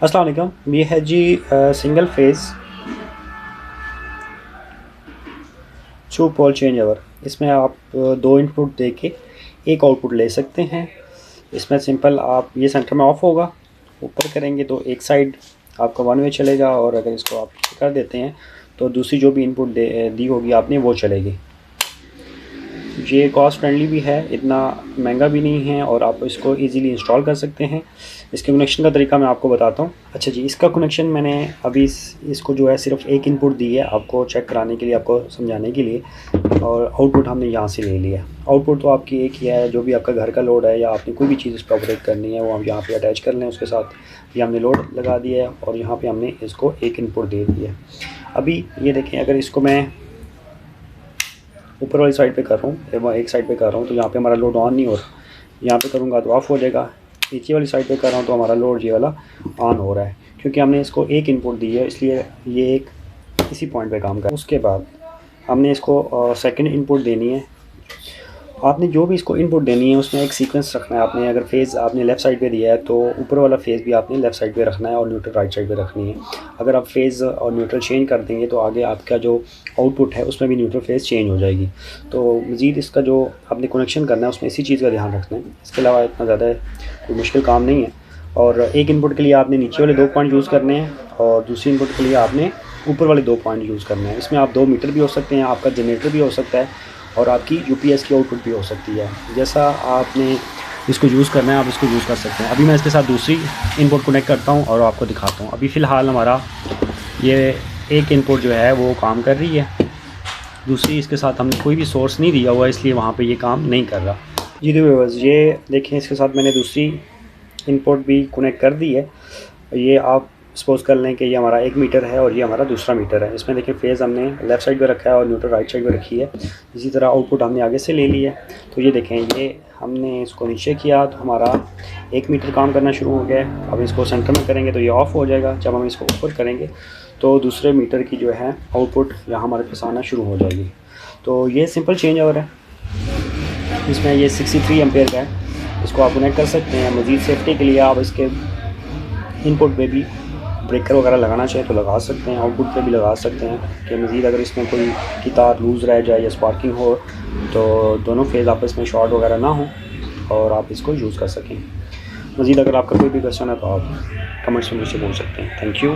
अस्सलाम वालेकुम। ये है जी सिंगल फेज़ 2 पोल चेंज ओवर। इसमें आप दो इनपुट दे के एक आउटपुट ले सकते हैं। इसमें सिंपल आप ये सेंटर में ऑफ होगा, ऊपर करेंगे तो एक साइड आपका वन वे चलेगा, और अगर इसको आप कर देते हैं तो दूसरी जो भी इनपुट दी होगी आपने वो चलेगी। ये कॉस्ट फ्रेंडली भी है, इतना महंगा भी नहीं है, और आप इसको इजीली इंस्टॉल कर सकते हैं। इसके कनेक्शन का तरीका मैं आपको बताता हूँ। अच्छा जी, इसका कनेक्शन मैंने अभी इसको जो है सिर्फ एक इनपुट दी है आपको चेक कराने के लिए, आपको समझाने के लिए, और आउटपुट हमने यहाँ से ले लिया। आउटपुट तो आपकी एक ही है, जो भी आपका घर का लोड है या आपने कोई भी चीज़ इस पर ऑपरेट करनी है वो हम यहाँ पर अटैच कर लें। उसके साथ ये हमने लोड लगा दिया है और यहाँ पर हमने इसको एक इनपुट दे दिया। अभी ये देखें, अगर इसको मैं ऊपर वाली साइड पे कर रहा हूँ, एक साइड पे कर रहा हूँ तो यहाँ पे हमारा लोड ऑन नहीं हो रहा, यहाँ पे करूँगा तो ऑफ़ हो जाएगा। नीचे वाली साइड पे कर रहा हूँ तो हमारा लोड ये वाला ऑन हो रहा है, क्योंकि हमने इसको एक इनपुट दी है, इसलिए ये एक इसी पॉइंट पे काम कर। उसके बाद हमने इसको सेकंड इनपुट देनी है। आपने जो भी इसको इनपुट देनी है उसमें एक सीक्वेंस रखना है आपने। अगर फेज़ आपने लेफ़्ट साइड पे दिया है तो ऊपर वाला फेज़ भी आपने लेफ़्ट साइड पे रखना है और न्यूट्रल राइट साइड पे रखनी है। अगर आप फेज़ और न्यूट्रल चेंज कर देंगे तो आगे आपका जो आउटपुट है उसमें भी न्यूट्रल फेज़ चेंज हो जाएगी। तो मज़ीद इसका जो आपने कनेक्शन करना है उसमें इसी चीज़ का ध्यान रखना है। इसके अलावा इतना ज़्यादा कोई मुश्किल काम नहीं है। और एक इनपुट के लिए आपने नीचे वाले 2 पॉइंट यूज़ करने हैं, और दूसरी इनपुट के लिए आपने ऊपर वाले 2 पॉइंट यूज़ करने हैं। इसमें आप 2 मीटर भी हो सकते हैं, आपका जनरेटर भी हो सकता है, और आपकी यूपीएस की आउटपुट भी हो सकती है। जैसा आपने इसको यूज़ करना है आप इसको यूज़ कर सकते हैं। अभी मैं इसके साथ दूसरी इनपुट कनेक्ट करता हूँ और आपको दिखाता हूँ। अभी फ़िलहाल हमारा ये एक इनपुट जो है वो काम कर रही है, दूसरी इसके साथ हमने कोई भी सोर्स नहीं दिया हुआ, इसलिए वहाँ पे ये काम नहीं कर रहा। जी व्यूअर्स, ये देखें, इसके साथ मैंने दूसरी इनपुट भी कनेक्ट कर दी है। ये आप सपोज़ कर लें कि ये हमारा 1 मीटर है और ये हमारा दूसरा मीटर है। इसमें देखिए फेज़ हमने लेफ़्ट साइड पे रखा है और न्यूट्रल राइट साइड पे रखी है। इसी तरह आउटपुट हमने आगे से ले लिया है। तो ये देखें, ये हमने इसको नीचे किया तो हमारा 1 मीटर काम करना शुरू हो गया है। अब इसको सेंटर में करेंगे तो ये ऑफ़ हो जाएगा। जब हम इसको ऊपर करेंगे तो दूसरे मीटर की जो है आउटपुट यहाँ हमारे पास आना शुरू हो जाएगी। तो ये सिंपल चेंज ओवर है। इसमें ये 63 एम्पेयर का है, इसको आप कनेक्ट कर सकते हैं। मज़ीद सेफ्टी के लिए आप इसके इनपुट पे भी ब्रेकर वगैरह लगाना चाहें तो लगा सकते हैं, आउटपुट पे भी लगा सकते हैं कि मज़ीद अगर इसमें कोई की तार लूज़ रह जाए या स्पार्किंग हो तो दोनों फेज़ आपस में शॉर्ट वगैरह ना हो और आप इसको यूज़ कर सकें। मज़ीद अगर आपका कोई भी क्वेश्चन है तो आप कमेंट्स में मुझसे पूछ सकते हैं। Thank you.